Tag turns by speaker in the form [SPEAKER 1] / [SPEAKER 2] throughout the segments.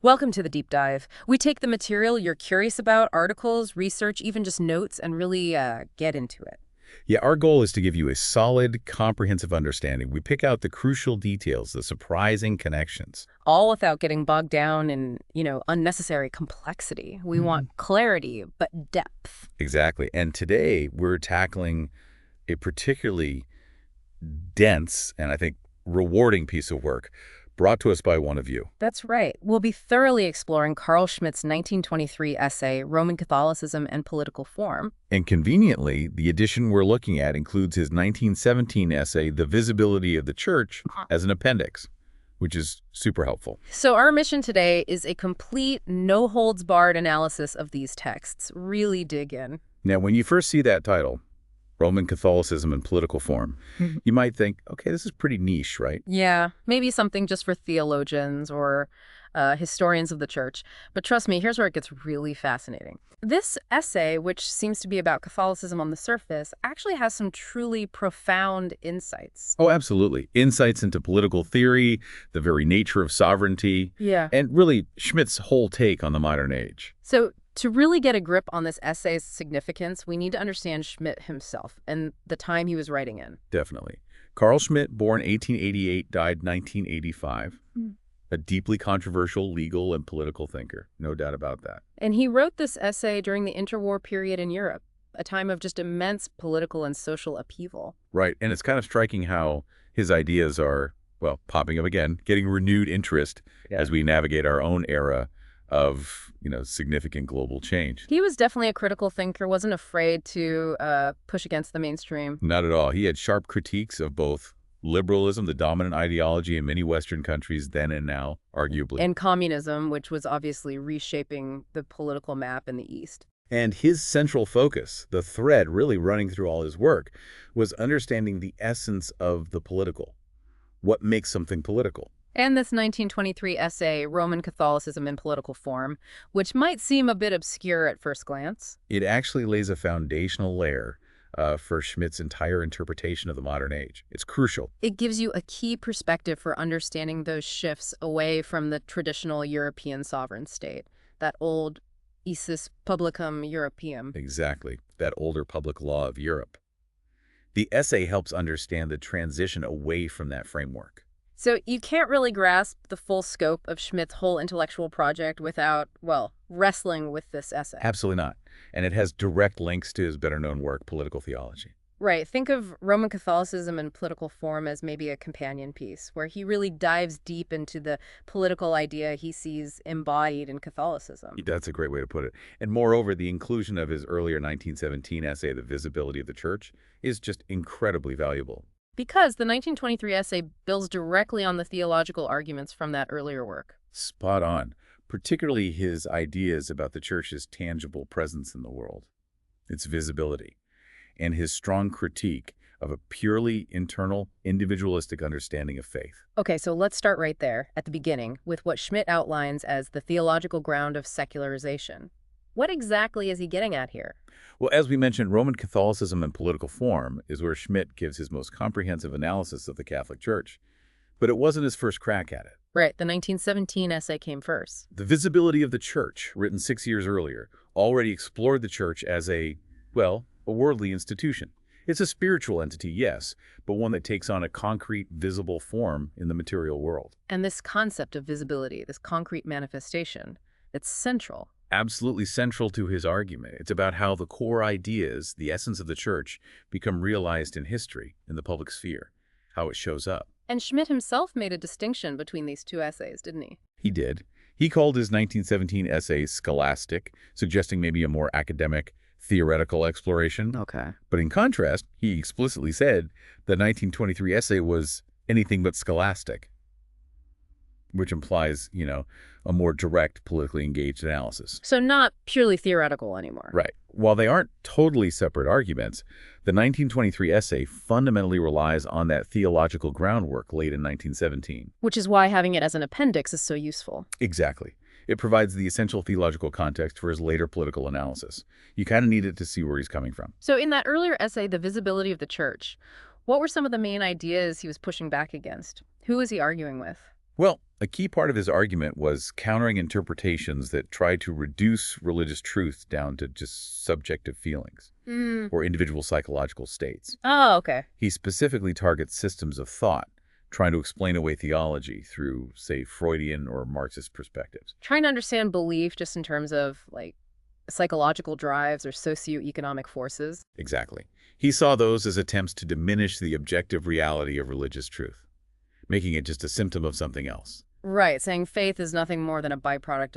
[SPEAKER 1] Welcome to the deep dive. We take the material you're curious about, articles, research, even just notes, and really get into it.
[SPEAKER 2] Yeah, our goal is to give you a solid, comprehensive understanding. We pick out the crucial details, the surprising connections.
[SPEAKER 1] All without getting bogged down in, unnecessary complexity. We want clarity, but depth.
[SPEAKER 2] Exactly. And today we're tackling a particularly dense and I think rewarding piece of work brought to us by one of you.
[SPEAKER 1] That's right. We'll be thoroughly exploring Carl Schmitt's 1923 essay, Roman Catholicism and Political Form.
[SPEAKER 2] And conveniently, the edition we're looking at includes his 1917 essay, The Visibility of the Church, as an appendix, which is super helpful.
[SPEAKER 1] So our mission today is a complete, no-holds-barred analysis of these texts. Really dig in.
[SPEAKER 2] Now, when you first see that title, Roman Catholicism and Political Form, you might think, okay, this is pretty niche, right?
[SPEAKER 1] Yeah, maybe something just for theologians or historians of the church. But trust me, here's where it gets really fascinating. This essay, which seems to be about Catholicism on the surface, actually has some truly profound insights.
[SPEAKER 2] Oh, absolutely. Insights into political theory, the very nature of sovereignty, and really Schmitt's whole take on the modern age.
[SPEAKER 1] So to really get a grip on this essay's significance, we need to understand Schmitt himself and the time he was writing in.
[SPEAKER 2] Definitely. Carl Schmitt, born 1888, died 1985. A deeply controversial legal and political thinker, no doubt about that.
[SPEAKER 1] And he wrote this essay during the interwar period in Europe, a time of just immense political and social upheaval.
[SPEAKER 2] Right, and it's kind of striking how his ideas are, well, popping up again, getting renewed interest as we navigate our own era of, significant global change.
[SPEAKER 1] He was definitely a critical thinker, wasn't afraid to push against the mainstream.
[SPEAKER 2] Not at all. He had sharp critiques of both liberalism, the dominant ideology in many Western countries then and now, arguably.
[SPEAKER 1] And communism, which was obviously reshaping the political map in the East.
[SPEAKER 2] And his central focus, the thread really running through all his work, was understanding the essence of the political. What makes something political?
[SPEAKER 1] And this 1923 essay, Roman Catholicism in Political Form, which might seem a bit obscure at first glance.
[SPEAKER 2] It actually lays a foundational layer for Schmitt's entire interpretation of the modern age. It's crucial.
[SPEAKER 1] It gives you a key perspective for understanding those shifts away from the traditional European sovereign state, that old ius publicum Europeum.
[SPEAKER 2] Exactly, that older public law of Europe. The essay helps understand the transition away from that framework.
[SPEAKER 1] So you can't really grasp the full scope of Schmitt's whole intellectual project without, well, wrestling with this essay.
[SPEAKER 2] Absolutely not. And it has direct links to his better-known work, Political Theology.
[SPEAKER 1] Right. Think of Roman Catholicism and Political Form as maybe a companion piece, where he really dives deep into the political idea he sees embodied in Catholicism.
[SPEAKER 2] That's a great way to put it. And moreover, the inclusion of his earlier 1917 essay, The Visibility of the Church, is just incredibly valuable.
[SPEAKER 1] Because the 1923 essay builds directly on the theological arguments from that earlier work.
[SPEAKER 2] Spot on, particularly his ideas about the church's tangible presence in the world, its visibility, and his strong critique of a purely internal, individualistic understanding of faith.
[SPEAKER 1] Okay, so let's start right there, at the beginning, with what Schmitt outlines as the theological ground of secularization. What exactly is he getting at here?
[SPEAKER 2] Well, as we mentioned, Roman Catholicism and Political Form is where Schmitt gives his most comprehensive analysis of the Catholic Church. But it wasn't his first crack at it.
[SPEAKER 1] Right, the 1917 essay came first.
[SPEAKER 2] The Visibility of the Church, written 6 years earlier, already explored the church as a worldly institution. It's a spiritual entity, yes, but one that takes on a concrete, visible form in the material world.
[SPEAKER 1] And this concept of visibility, this concrete manifestation, it's central.
[SPEAKER 2] Absolutely central to his argument. It's about how the core ideas, the essence of the church, become realized in history, in the public sphere, how it shows up.
[SPEAKER 1] And Schmitt himself made a distinction between these two essays, didn't he?
[SPEAKER 2] He did. He called his 1917 essay scholastic, suggesting maybe a more academic, theoretical exploration.
[SPEAKER 1] Okay.
[SPEAKER 2] But in contrast, he explicitly said the 1923 essay was anything but scholastic, which implies, a more direct, politically engaged analysis.
[SPEAKER 1] So not purely theoretical anymore.
[SPEAKER 2] Right. While they aren't totally separate arguments, the 1923 essay fundamentally relies on that theological groundwork laid in 1917.
[SPEAKER 1] Which is why having it as an appendix is so useful.
[SPEAKER 2] Exactly. It provides the essential theological context for his later political analysis. You kind of need it to see where he's coming from.
[SPEAKER 1] So in that earlier essay, The Visibility of the Church, what were some of the main ideas he was pushing back against? Who was he arguing with?
[SPEAKER 2] Well, A key part of his argument was countering interpretations that tried to reduce religious truth down to just subjective feelings or individual psychological states.
[SPEAKER 1] Oh, okay.
[SPEAKER 2] He specifically targets systems of thought, trying to explain away theology through, say, Freudian or Marxist perspectives.
[SPEAKER 1] Trying to understand belief just in terms of, like, psychological drives or socioeconomic forces.
[SPEAKER 2] Exactly. He saw those as attempts to diminish the objective reality of religious truth, making it just a symptom of something else.
[SPEAKER 1] Right, saying faith is nothing more than a byproduct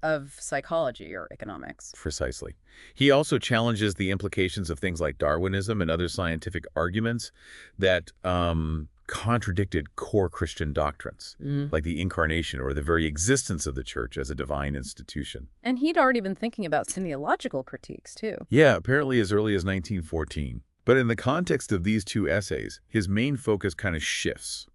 [SPEAKER 1] of psychology or economics.
[SPEAKER 2] Precisely. He also challenges the implications of things like Darwinism and other scientific arguments that contradicted core Christian doctrines, like the incarnation or the very existence of the church as a divine institution.
[SPEAKER 1] And he'd already been thinking about theological critiques, too.
[SPEAKER 2] Yeah, apparently as early as 1914. But in the context of these two essays, his main focus kind of shifts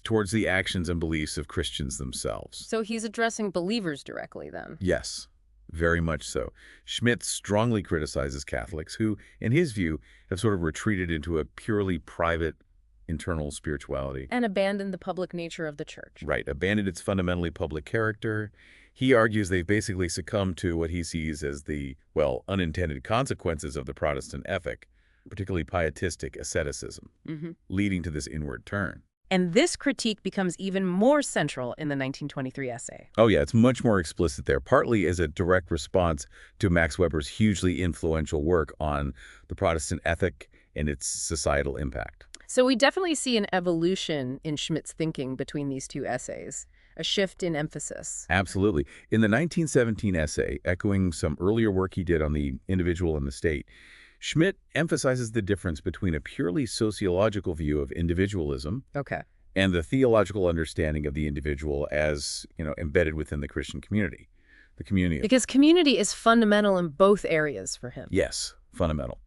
[SPEAKER 2] towards the actions and beliefs of Christians themselves.
[SPEAKER 1] So he's addressing believers directly, then?
[SPEAKER 2] Yes, very much so. Schmitt strongly criticizes Catholics who, in his view, have sort of retreated into a purely private, internal spirituality.
[SPEAKER 1] And abandoned the public nature of the church.
[SPEAKER 2] Right, abandoned its fundamentally public character. He argues they've basically succumbed to what he sees as the, well, unintended consequences of the Protestant ethic, particularly pietistic asceticism, leading to this inward turn.
[SPEAKER 1] And this critique becomes even more central in the 1923 essay.
[SPEAKER 2] Oh yeah, it's much more explicit there, partly as a direct response to Max Weber's hugely influential work on the Protestant ethic and its societal impact.
[SPEAKER 1] So we definitely see an evolution in Schmitt's thinking between these two essays, a shift in emphasis.
[SPEAKER 2] Absolutely. In the 1917 essay, echoing some earlier work he did on the individual and the state, Schmitt emphasizes the difference between a purely sociological view of individualism and the theological understanding of the individual as, embedded within the Christian community, the community.
[SPEAKER 1] Because community is fundamental in both areas for him.
[SPEAKER 2] Yes, fundamental.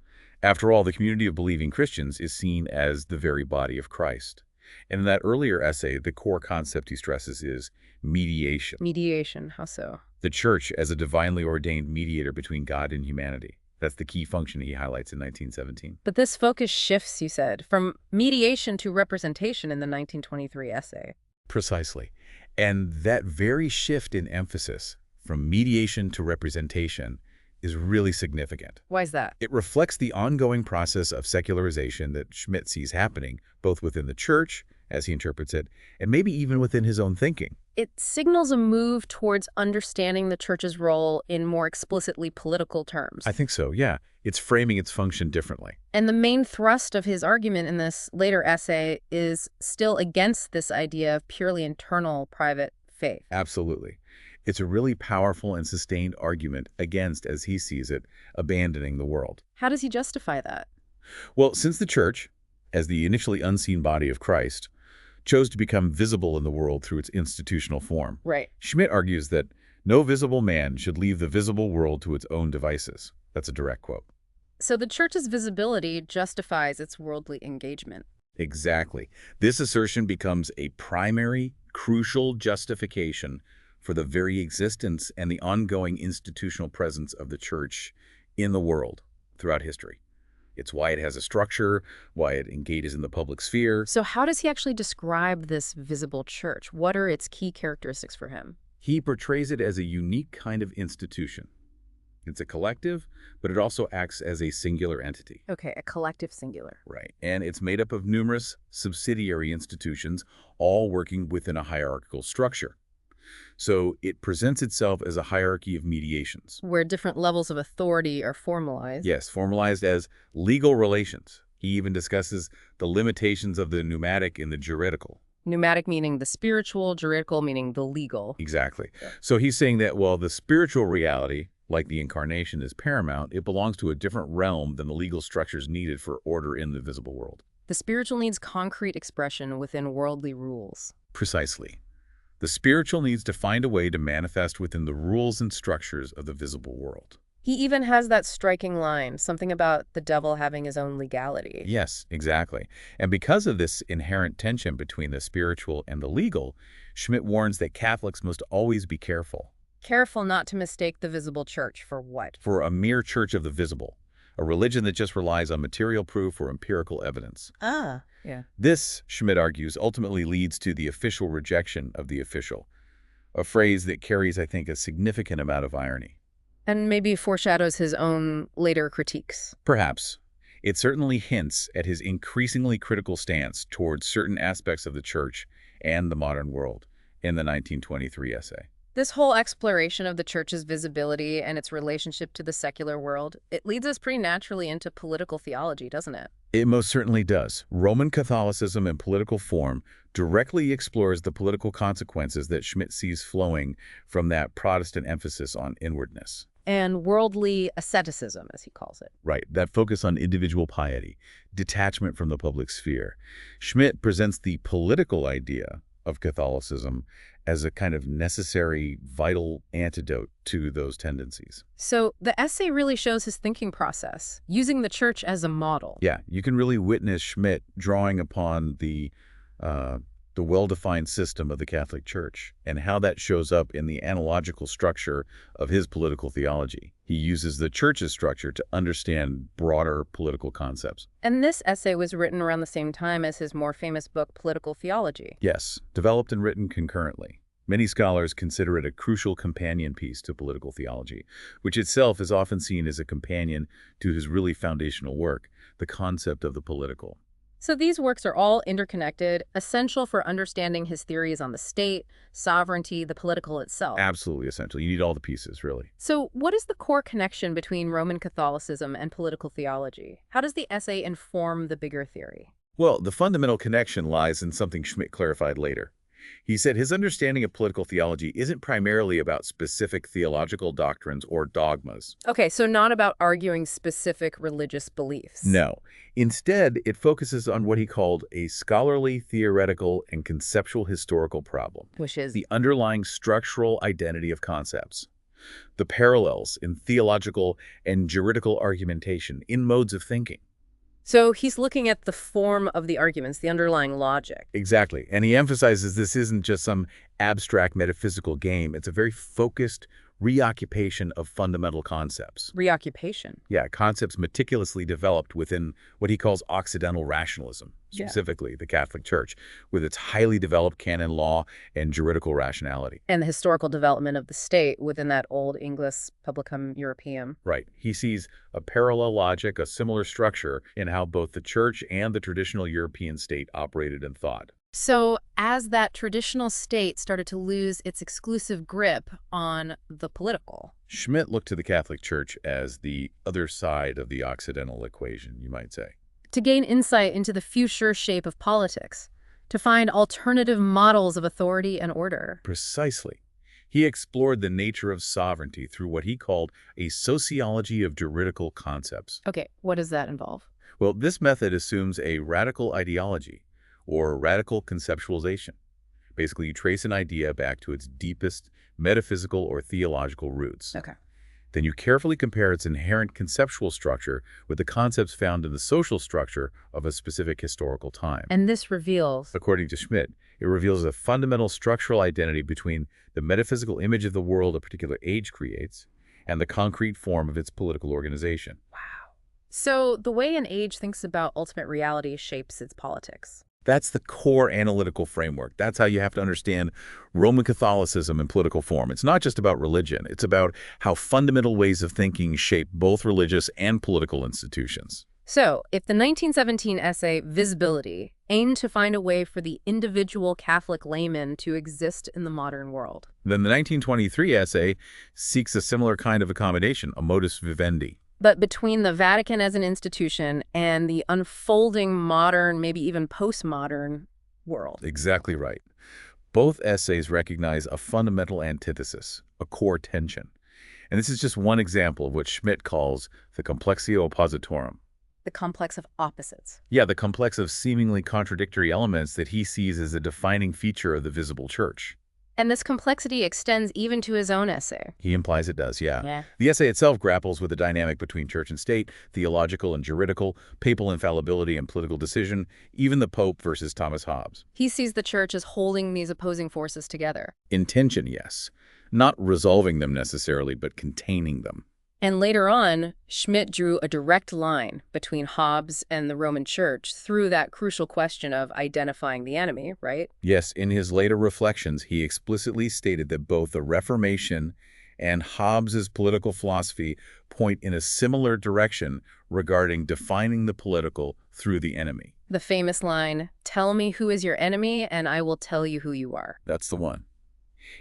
[SPEAKER 2] After all, the community of believing Christians is seen as the very body of Christ. And in that earlier essay, the core concept he stresses is mediation.
[SPEAKER 1] Mediation, how so?
[SPEAKER 2] The church as a divinely ordained mediator between God and humanity. That's the key function he highlights in 1917.
[SPEAKER 1] But this focus shifts, you said, from mediation to representation in the 1923 essay.
[SPEAKER 2] Precisely. And that very shift in emphasis from mediation to representation is really significant.
[SPEAKER 1] Why is that?
[SPEAKER 2] It reflects the ongoing process of secularization that Schmitt sees happening, both within the church, as he interprets it, and maybe even within his own thinking.
[SPEAKER 1] It signals a move towards understanding the church's role in more explicitly political terms.
[SPEAKER 2] I think so, yeah. It's framing its function differently.
[SPEAKER 1] And the main thrust of his argument in this later essay is still against this idea of purely internal private faith.
[SPEAKER 2] Absolutely. It's a really powerful and sustained argument against, as he sees it, abandoning the world.
[SPEAKER 1] How does he justify that?
[SPEAKER 2] Well, since the church, as the initially unseen body of Christ, chose to become visible in the world through its institutional form.
[SPEAKER 1] Right.
[SPEAKER 2] Schmitt argues that no visible man should leave the visible world to its own devices. That's a direct quote.
[SPEAKER 1] So the church's visibility justifies its worldly engagement.
[SPEAKER 2] Exactly. This assertion becomes a primary, crucial justification for the very existence and the ongoing institutional presence of the church in the world throughout history. It's why it has a structure, why it engages in the public sphere.
[SPEAKER 1] So how does he actually describe this visible church? What are its key characteristics for him?
[SPEAKER 2] He portrays it as a unique kind of institution. It's a collective, but it also acts as a singular entity.
[SPEAKER 1] Okay, a collective singular.
[SPEAKER 2] Right. And it's made up of numerous subsidiary institutions, all working within a hierarchical structure. So it presents itself as a hierarchy of mediations.
[SPEAKER 1] Where different levels of authority are formalized.
[SPEAKER 2] Yes, formalized as legal relations. He even discusses the limitations of the pneumatic and the juridical.
[SPEAKER 1] Pneumatic meaning the spiritual, juridical meaning the legal.
[SPEAKER 2] Exactly. So he's saying that, well, the spiritual reality, like the incarnation, is paramount. It belongs to a different realm than the legal structures needed for order in the visible world.
[SPEAKER 1] The spiritual needs concrete expression within worldly rules.
[SPEAKER 2] Precisely. The spiritual needs to find a way to manifest within the rules and structures of the visible world.
[SPEAKER 1] He even has that striking line, something about the devil having his own legality.
[SPEAKER 2] Yes, exactly. And because of this inherent tension between the spiritual and the legal, Schmitt warns that Catholics must always be careful.
[SPEAKER 1] Careful not to mistake the visible church for what?
[SPEAKER 2] For a mere church of the visible, a religion that just relies on material proof or empirical evidence.
[SPEAKER 1] Ah, yeah.
[SPEAKER 2] This, Schmitt argues, ultimately leads to the official rejection of the official, a phrase that carries, I think, a significant amount of irony.
[SPEAKER 1] And maybe foreshadows his own later critiques.
[SPEAKER 2] Perhaps. It certainly hints at his increasingly critical stance towards certain aspects of the church and the modern world in the 1923 essay.
[SPEAKER 1] This whole exploration of the church's visibility and its relationship to the secular world, it leads us pretty naturally into political theology, doesn't it?
[SPEAKER 2] It most certainly does. Roman Catholicism in political form directly explores the political consequences that Schmitt sees flowing from that Protestant emphasis on inwardness.
[SPEAKER 1] And worldly asceticism, as he calls it.
[SPEAKER 2] Right, that focus on individual piety, detachment from the public sphere. Schmitt presents the political idea of Catholicism as a kind of necessary, vital antidote to those tendencies.
[SPEAKER 1] So the essay really shows his thinking process, using the church as a model.
[SPEAKER 2] Yeah, you can really witness Schmitt drawing upon the well-defined system of the Catholic Church and how that shows up in the analogical structure of his political theology. He uses the church's structure to understand broader political concepts.
[SPEAKER 1] And this essay was written around the same time as his more famous book, Political Theology.
[SPEAKER 2] Yes, developed and written concurrently. Many scholars consider it a crucial companion piece to political theology, which itself is often seen as a companion to his really foundational work, the concept of the political.
[SPEAKER 1] So these works are all interconnected, essential for understanding his theories on the state, sovereignty, the political itself.
[SPEAKER 2] Absolutely essential. You need all the pieces, really.
[SPEAKER 1] So what is the core connection between Roman Catholicism and political theology? How does the essay inform the bigger theory?
[SPEAKER 2] Well, the fundamental connection lies in something Schmitt clarified later. He said his understanding of political theology isn't primarily about specific theological doctrines or dogmas.
[SPEAKER 1] Okay, so not about arguing specific religious beliefs.
[SPEAKER 2] No. Instead, it focuses on what he called a scholarly, theoretical, and conceptual historical problem.
[SPEAKER 1] Which is
[SPEAKER 2] the underlying structural identity of concepts. The parallels in theological and juridical argumentation in modes of thinking.
[SPEAKER 1] So he's looking at the form of the arguments, the underlying logic.
[SPEAKER 2] Exactly. And he emphasizes this isn't just some abstract metaphysical game. It's a very focused reoccupation of fundamental concepts.
[SPEAKER 1] Reoccupation.
[SPEAKER 2] Yeah, concepts meticulously developed within what he calls occidental rationalism, specifically the Catholic Church, with its highly developed canon law and juridical rationality.
[SPEAKER 1] And the historical development of the state within that old English publicum Europeum.
[SPEAKER 2] Right. He sees a parallel logic, a similar structure in how both the Church and the traditional European state operated and thought.
[SPEAKER 1] So as that traditional state started to lose its exclusive grip on the political,
[SPEAKER 2] Schmitt looked to the Catholic Church as the other side of the occidental equation, you might say.
[SPEAKER 1] to gain insight into the future shape of politics, to find alternative models of authority and order.
[SPEAKER 2] Precisely. He explored the nature of sovereignty through what he called a sociology of juridical concepts.
[SPEAKER 1] Okay, what does that involve?
[SPEAKER 2] Well, this method assumes a radical ideology, or radical conceptualization. Basically, you trace an idea back to its deepest metaphysical or theological roots.
[SPEAKER 1] Okay.
[SPEAKER 2] Then you carefully compare its inherent conceptual structure with the concepts found in the social structure of a specific historical time.
[SPEAKER 1] And this reveals...
[SPEAKER 2] According to Schmitt, it reveals a fundamental structural identity between the metaphysical image of the world a particular age creates and the concrete form of its political organization.
[SPEAKER 1] Wow. So the way an age thinks about ultimate reality shapes its politics.
[SPEAKER 2] That's the core analytical framework. That's how you have to understand Roman Catholicism in political form. It's not just about religion. It's about how fundamental ways of thinking shape both religious and political institutions.
[SPEAKER 1] So, if the 1917 essay, Visibility, aimed to find a way for the individual Catholic layman to exist in the modern world,
[SPEAKER 2] then the 1923 essay seeks a similar kind of accommodation, a modus vivendi.
[SPEAKER 1] But between the Vatican as an institution and the unfolding modern, maybe even postmodern world.
[SPEAKER 2] Exactly right. Both essays recognize a fundamental antithesis, a core tension. And this is just one example of what Schmitt calls the complexio oppositorum.
[SPEAKER 1] The complex of opposites.
[SPEAKER 2] Yeah, the complex of seemingly contradictory elements that he sees as a defining feature of the visible church.
[SPEAKER 1] And this complexity extends even to his own essay.
[SPEAKER 2] He implies it does, yeah. The essay itself grapples with the dynamic between church and state, theological and juridical, papal infallibility and political decision, even the Pope versus Thomas Hobbes.
[SPEAKER 1] He sees the church as holding these opposing forces together.
[SPEAKER 2] In tension, yes. Not resolving them necessarily, but containing them.
[SPEAKER 1] And later on, Schmitt drew a direct line between Hobbes and the Roman Church through that crucial question of identifying the enemy, right?
[SPEAKER 2] Yes, in his later reflections, he explicitly stated that both the Reformation and Hobbes's political philosophy point in a similar direction regarding defining the political through the enemy.
[SPEAKER 1] The famous line, "Tell me who is your enemy, and I will tell you who you are."
[SPEAKER 2] That's the one.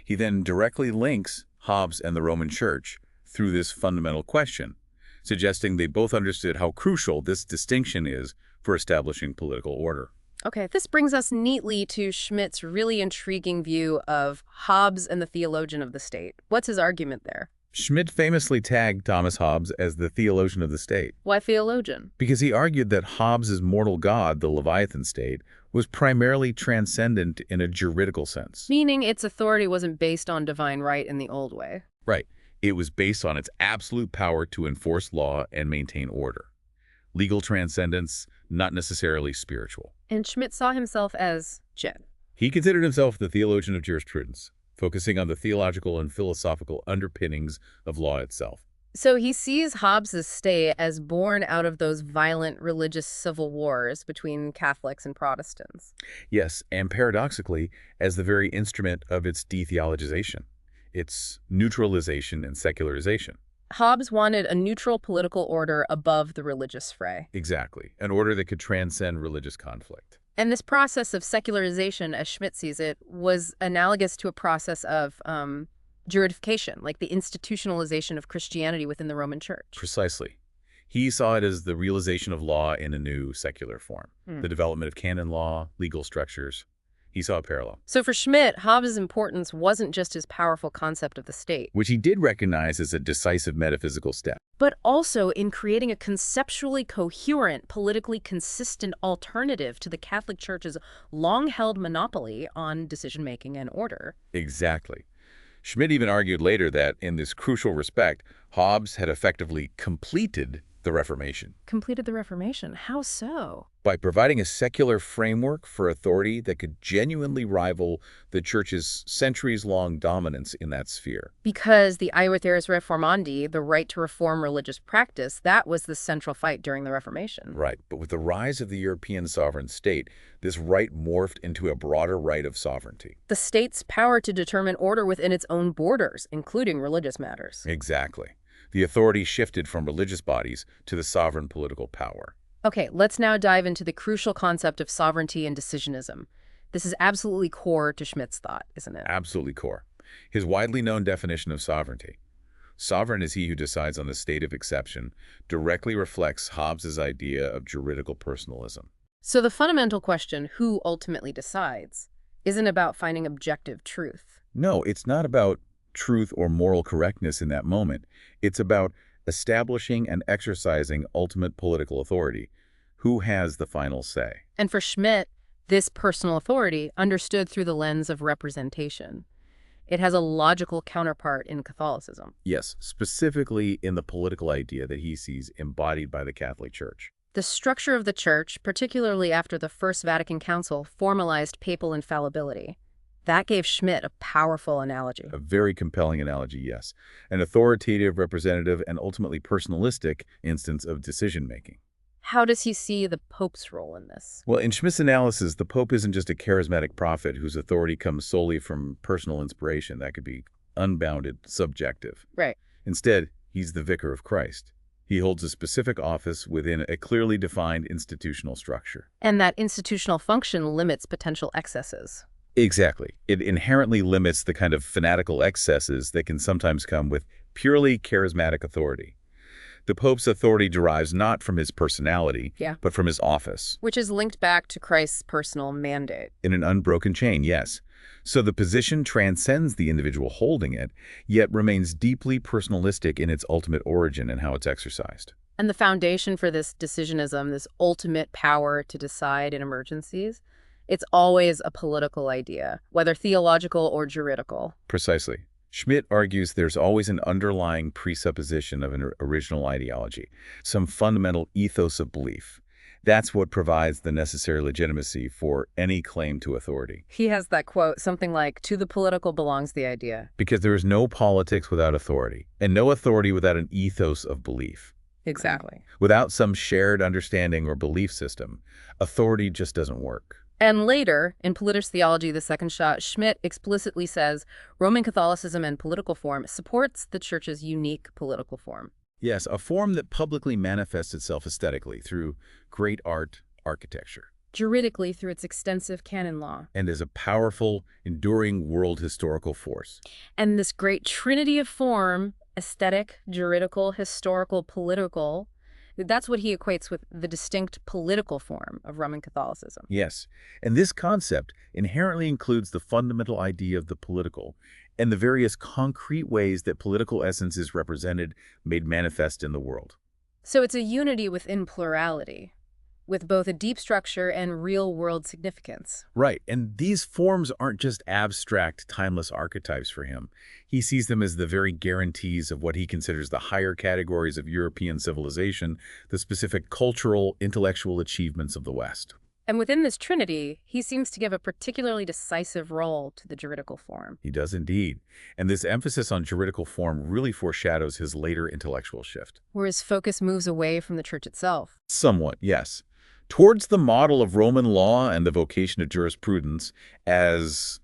[SPEAKER 2] He then directly links Hobbes and the Roman Church through this fundamental question, suggesting they both understood how crucial this distinction is for establishing political order.
[SPEAKER 1] Okay, this brings us neatly to Schmitt's really intriguing view of Hobbes and the theologian of the state. What's his argument there?
[SPEAKER 2] Schmitt famously tagged Thomas Hobbes as the theologian of the state.
[SPEAKER 1] Why theologian?
[SPEAKER 2] Because he argued that Hobbes's mortal god, the Leviathan state, was primarily transcendent in a juridical sense.
[SPEAKER 1] Meaning its authority wasn't based on divine right in the old way.
[SPEAKER 2] Right. It was based on its absolute power to enforce law and maintain order. Legal transcendence, not necessarily spiritual.
[SPEAKER 1] And Schmitt saw himself as Jen.
[SPEAKER 2] He considered himself the theologian of jurisprudence, focusing on the theological and philosophical underpinnings of law itself.
[SPEAKER 1] So he sees Hobbes' state as born out of those violent religious civil wars between Catholics and Protestants.
[SPEAKER 2] Yes, and paradoxically, as the very instrument of its detheologization, its neutralization and secularization.
[SPEAKER 1] Hobbes wanted a neutral political order above the religious fray.
[SPEAKER 2] Exactly, an order that could transcend religious conflict.
[SPEAKER 1] And this process of secularization, as Schmitt sees it, was analogous to a process of juridification, like the institutionalization of Christianity within the Roman Church.
[SPEAKER 2] Precisely. He saw it as the realization of law in a new secular form, the development of canon law, legal structures. He saw a parallel.
[SPEAKER 1] So for Schmitt, Hobbes' importance wasn't just his powerful concept of the state,
[SPEAKER 2] Which he did recognize as a decisive metaphysical step.
[SPEAKER 1] but also in creating a conceptually coherent, politically consistent alternative to the Catholic Church's long-held monopoly on decision-making and order.
[SPEAKER 2] Exactly. Schmitt even argued later that, in this crucial respect, Hobbes had effectively completed the Reformation.
[SPEAKER 1] Completed the Reformation. How so?
[SPEAKER 2] By providing a secular framework for authority that could genuinely rival the Church's centuries-long dominance in that sphere.
[SPEAKER 1] Because the aetheris reformandi, the right to reform religious practice, that was the central fight during the Reformation.
[SPEAKER 2] Right, but with the rise of the European sovereign state, this right morphed into a broader right of sovereignty.
[SPEAKER 1] The state's power to determine order within its own borders, including religious matters.
[SPEAKER 2] Exactly. The authority shifted from religious bodies to the sovereign political power.
[SPEAKER 1] Okay, let's now dive into the crucial concept of sovereignty and decisionism. This is absolutely core to Schmitt's thought, isn't it?
[SPEAKER 2] Absolutely core. His widely known definition of sovereignty. Sovereign is he who decides on the state of exception, directly reflects Hobbes's idea of juridical personalism.
[SPEAKER 1] So the fundamental question, who ultimately decides, isn't about finding objective truth.
[SPEAKER 2] No, it's not about truth or moral correctness in that moment. It's about establishing and exercising ultimate political authority. Who has the final say?
[SPEAKER 1] And for Schmitt, this personal authority, understood through the lens of representation, it has a logical counterpart in Catholicism.
[SPEAKER 2] Yes, specifically in the political idea that he sees embodied by the Catholic Church.
[SPEAKER 1] The structure of the Church, particularly after the First Vatican Council, formalized papal infallibility. That gave Schmitt a powerful analogy.
[SPEAKER 2] A very compelling analogy, yes. An authoritative, representative, and ultimately personalistic instance of decision-making.
[SPEAKER 1] How does he see the Pope's role in this?
[SPEAKER 2] Well, in Schmitt's analysis, the Pope isn't just a charismatic prophet whose authority comes solely from personal inspiration. That could be unbounded, subjective.
[SPEAKER 1] Right.
[SPEAKER 2] Instead, he's the vicar of Christ. He holds a specific office within a clearly defined institutional structure.
[SPEAKER 1] And that institutional function limits potential excesses.
[SPEAKER 2] Exactly. It inherently limits the kind of fanatical excesses that can sometimes come with purely charismatic authority. The Pope's authority derives not from his personality, but from his office.
[SPEAKER 1] Which is linked back to Christ's personal mandate.
[SPEAKER 2] In an unbroken chain, yes. So the position transcends the individual holding it, yet remains deeply personalistic in its ultimate origin and how it's exercised.
[SPEAKER 1] And the foundation for this decisionism, this ultimate power to decide in emergencies, it's always a political idea, whether theological or juridical.
[SPEAKER 2] Precisely. Schmitt argues there's always an underlying presupposition of an original ideology, some fundamental ethos of belief. That's what provides the necessary legitimacy for any claim to authority.
[SPEAKER 1] He has that quote, something like, "To the political belongs the idea."
[SPEAKER 2] Because there is no politics without authority, and no authority without an ethos of belief.
[SPEAKER 1] Exactly.
[SPEAKER 2] Without some shared understanding or belief system, authority just doesn't work.
[SPEAKER 1] And later, in Politisch Theology, The Second Shot, Schmitt explicitly says Roman Catholicism and political form supports the Church's unique political form.
[SPEAKER 2] Yes, a form that publicly manifests itself aesthetically through great art, architecture,
[SPEAKER 1] Juridically through its extensive canon law.
[SPEAKER 2] and is a powerful, enduring world historical force.
[SPEAKER 1] And this great trinity of form, aesthetic, juridical, historical, political, that's what he equates with the distinct political form of Roman Catholicism.
[SPEAKER 2] Yes, and this concept inherently includes the fundamental idea of the political and the various concrete ways that political essence is represented, made manifest in the world.
[SPEAKER 1] So it's a unity within plurality, with both a deep structure and real-world significance.
[SPEAKER 2] Right, and these forms aren't just abstract, timeless archetypes for him. He sees them as the very guarantees of what he considers the higher categories of European civilization, the specific cultural, intellectual achievements of the West.
[SPEAKER 1] And within this trinity, he seems to give a particularly decisive role to the juridical form.
[SPEAKER 2] He does indeed, and this emphasis on juridical form really foreshadows his later intellectual shift.
[SPEAKER 1] Where his focus moves away from the Church itself.
[SPEAKER 2] Somewhat, yes. Towards the model of Roman law and the vocation of jurisprudence as,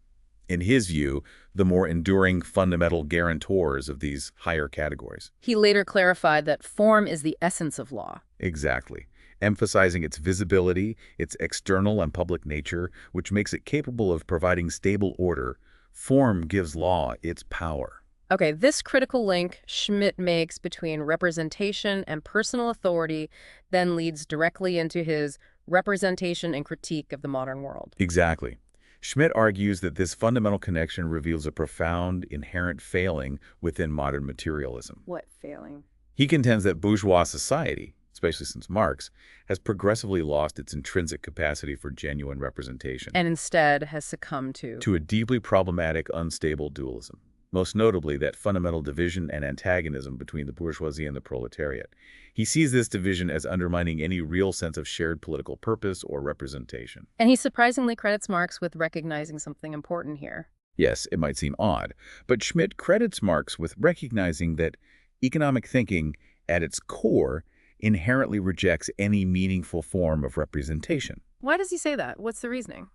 [SPEAKER 2] in his view, the more enduring fundamental guarantors of these higher categories.
[SPEAKER 1] He later clarified that form is the essence of law.
[SPEAKER 2] Exactly. Emphasizing its visibility, its external and public nature, which makes it capable of providing stable order. Form gives law its power.
[SPEAKER 1] Okay, this critical link Schmitt makes between representation and personal authority then leads directly into his representation and critique of the modern world.
[SPEAKER 2] Exactly. Schmitt argues that this fundamental connection reveals a profound, inherent failing within modern materialism.
[SPEAKER 1] What failing?
[SPEAKER 2] He contends that bourgeois society, especially since Marx, has progressively lost its intrinsic capacity for genuine representation.
[SPEAKER 1] And instead has succumbed to
[SPEAKER 2] a deeply problematic, unstable dualism. Most notably, that fundamental division and antagonism between the bourgeoisie and the proletariat. He sees this division as undermining any real sense of shared political purpose or representation.
[SPEAKER 1] And he surprisingly credits Marx with recognizing something important here.
[SPEAKER 2] Yes, it might seem odd, but Schmitt credits Marx with recognizing that economic thinking, at its core, inherently rejects any meaningful form of representation.
[SPEAKER 1] Why does he say that? What's the reasoning?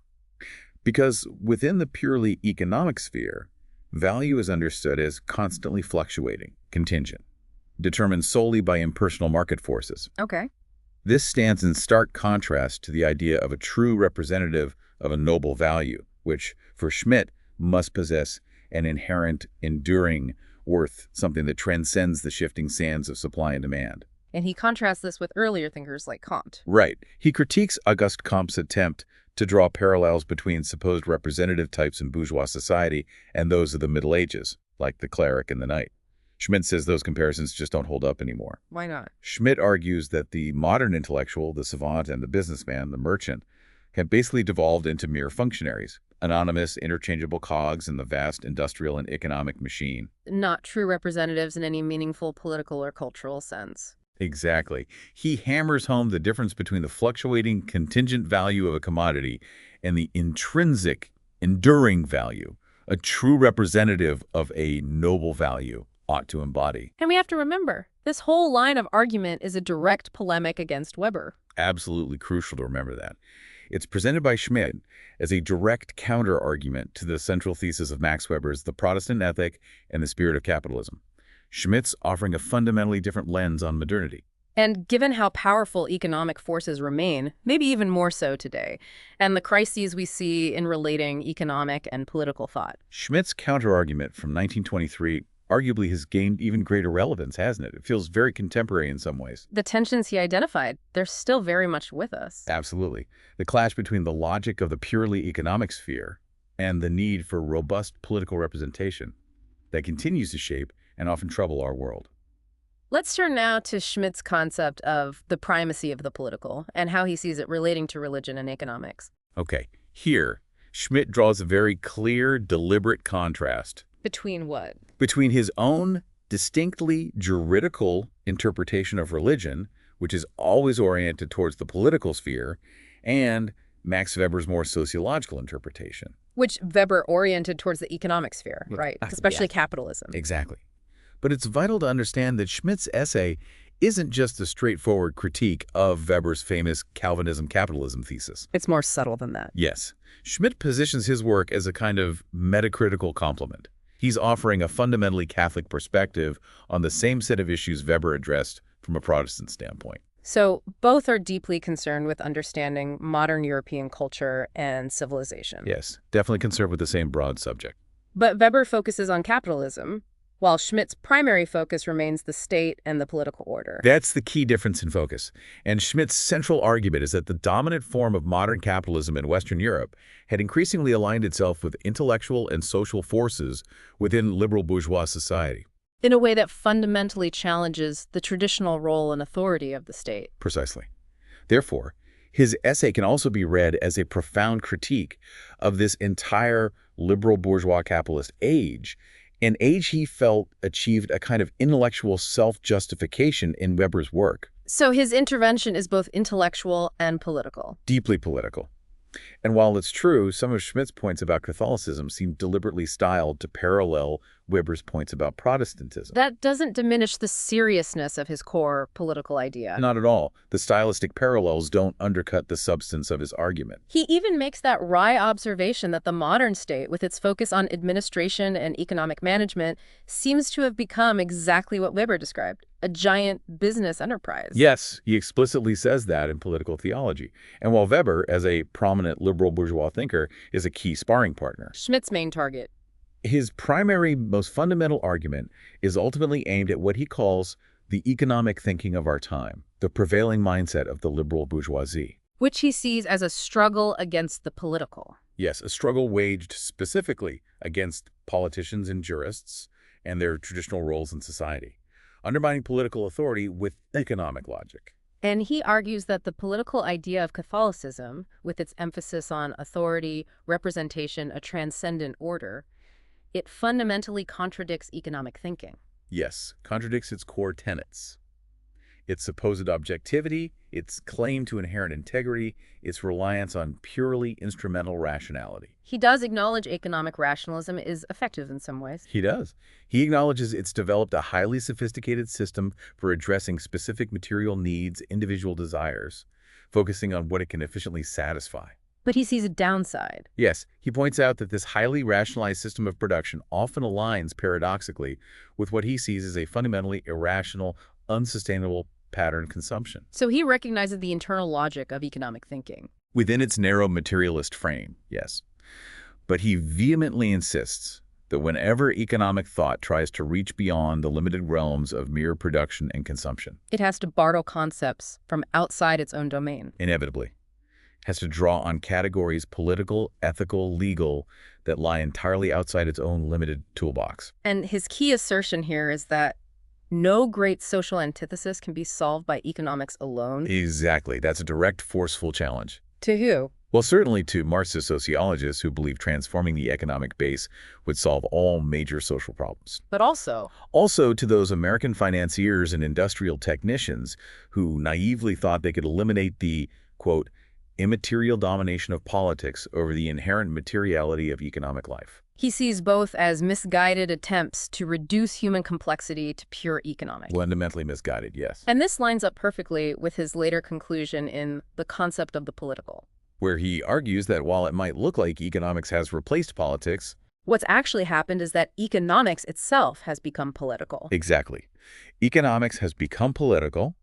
[SPEAKER 2] Because within the purely economic sphere, value is understood as constantly fluctuating, contingent, determined solely by impersonal market forces.
[SPEAKER 1] Okay.
[SPEAKER 2] This stands in stark contrast to the idea of a true representative of a noble value, which, for Schmitt, must possess an inherent, enduring worth, something that transcends the shifting sands of supply and demand.
[SPEAKER 1] And he contrasts this with earlier thinkers like Kant.
[SPEAKER 2] Right. He critiques Auguste Comte's attempt to draw parallels between supposed representative types in bourgeois society and those of the Middle Ages, like the cleric and the knight. Schmitt says those comparisons just don't hold up anymore.
[SPEAKER 1] Why not?
[SPEAKER 2] Schmitt argues that the modern intellectual, the savant, and the businessman, the merchant, have basically devolved into mere functionaries, anonymous, interchangeable cogs in the vast industrial and economic machine.
[SPEAKER 1] Not true representatives in any meaningful political or cultural sense.
[SPEAKER 2] Exactly. He hammers home the difference between the fluctuating contingent value of a commodity and the intrinsic, enduring value a true representative of a noble value ought to embody.
[SPEAKER 1] And we have to remember, this whole line of argument is a direct polemic against Weber.
[SPEAKER 2] Absolutely crucial to remember that. It's presented by Schmitt as a direct counter-argument to the central thesis of Max Weber's The Protestant Ethic and the Spirit of Capitalism. Schmitt's offering a fundamentally different lens on modernity.
[SPEAKER 1] And given how powerful economic forces remain, maybe even more so today, and the crises we see in relating economic and political thought.
[SPEAKER 2] Schmitt's counterargument from 1923 arguably has gained even greater relevance, hasn't it? It feels very contemporary in some ways.
[SPEAKER 1] The tensions he identified, they're still very much with us.
[SPEAKER 2] Absolutely. The clash between the logic of the purely economic sphere and the need for robust political representation that continues to shape and often trouble our world.
[SPEAKER 1] Let's turn now to Schmitt's concept of the primacy of the political and how he sees it relating to religion and economics.
[SPEAKER 2] Okay, here, Schmitt draws a very clear, deliberate contrast.
[SPEAKER 1] Between what?
[SPEAKER 2] Between his own distinctly juridical interpretation of religion, which is always oriented towards the political sphere, and Max Weber's more sociological interpretation.
[SPEAKER 1] Which Weber oriented towards the economic sphere, right? Especially capitalism.
[SPEAKER 2] Exactly. But it's vital to understand that Schmitt's essay isn't just a straightforward critique of Weber's famous Calvinism-capitalism thesis.
[SPEAKER 1] It's more subtle than that.
[SPEAKER 2] Yes. Schmitt positions his work as a kind of metacritical complement. He's offering a fundamentally Catholic perspective on the same set of issues Weber addressed from a Protestant standpoint.
[SPEAKER 1] So both are deeply concerned with understanding modern European culture and civilization.
[SPEAKER 2] Yes, definitely concerned with the same broad subject.
[SPEAKER 1] But Weber focuses on capitalism, while Schmitt's primary focus remains the state and the political order.
[SPEAKER 2] That's the key difference in focus. And Schmitt's central argument is that the dominant form of modern capitalism in Western Europe had increasingly aligned itself with intellectual and social forces within liberal bourgeois society.
[SPEAKER 1] In a way that fundamentally challenges the traditional role and authority of the state.
[SPEAKER 2] Precisely. Therefore, his essay can also be read as a profound critique of this entire liberal bourgeois capitalist age, an age he felt achieved a kind of intellectual self-justification in Weber's work.
[SPEAKER 1] So his intervention is both intellectual and political.
[SPEAKER 2] Deeply political. And while it's true, some of Schmitt's points about Catholicism seem deliberately styled to parallel Weber's points about Protestantism.
[SPEAKER 1] That doesn't diminish the seriousness of his core political idea.
[SPEAKER 2] Not at all. The stylistic parallels don't undercut the substance of his argument.
[SPEAKER 1] He even makes that wry observation that the modern state, with its focus on administration and economic management, seems to have become exactly what Weber described, a giant business enterprise.
[SPEAKER 2] Yes, he explicitly says that in Political Theology. And while Weber, as a prominent liberal bourgeois thinker, is a key sparring partner,
[SPEAKER 1] Schmitt's main target.
[SPEAKER 2] His primary, most fundamental argument is ultimately aimed at what he calls the economic thinking of our time, the prevailing mindset of the liberal bourgeoisie.
[SPEAKER 1] Which he sees as a struggle against the political.
[SPEAKER 2] Yes, a struggle waged specifically against politicians and jurists and their traditional roles in society, undermining political authority with economic logic.
[SPEAKER 1] And he argues that the political idea of Catholicism, with its emphasis on authority, representation, a transcendent order, it fundamentally contradicts economic thinking.
[SPEAKER 2] Yes, contradicts its core tenets. Its supposed objectivity, its claim to inherent integrity, its reliance on purely instrumental rationality.
[SPEAKER 1] He does acknowledge economic rationalism is effective in some ways.
[SPEAKER 2] He does. He acknowledges it's developed a highly sophisticated system for addressing specific material needs, individual desires, focusing on what it can efficiently satisfy.
[SPEAKER 1] But he sees a downside.
[SPEAKER 2] Yes, he points out that this highly rationalized system of production often aligns paradoxically with what he sees as a fundamentally irrational, unsustainable pattern consumption.
[SPEAKER 1] So he recognizes the internal logic of economic thinking.
[SPEAKER 2] Within its narrow materialist frame, yes. But he vehemently insists that whenever economic thought tries to reach beyond the limited realms of mere production and consumption,
[SPEAKER 1] it has to borrow concepts from outside its own domain.
[SPEAKER 2] Inevitably. Has to draw on categories political, ethical, legal that lie entirely outside its own limited toolbox.
[SPEAKER 1] And his key assertion here is that no great social antithesis can be solved by economics alone.
[SPEAKER 2] Exactly. That's a direct, forceful challenge.
[SPEAKER 1] To who?
[SPEAKER 2] Well, certainly to Marxist sociologists who believe transforming the economic base would solve all major social problems.
[SPEAKER 1] But also
[SPEAKER 2] to those American financiers and industrial technicians who naively thought they could eliminate the, quote, immaterial domination of politics over the inherent materiality of economic life.
[SPEAKER 1] He sees both as misguided attempts to reduce human complexity to pure economics.
[SPEAKER 2] Fundamentally misguided, yes.
[SPEAKER 1] And this lines up perfectly with his later conclusion in The Concept of the Political,
[SPEAKER 2] where he argues that while it might look like economics has replaced politics,
[SPEAKER 1] what's actually happened is that economics itself has become political.
[SPEAKER 2] Exactly. Economics has become political,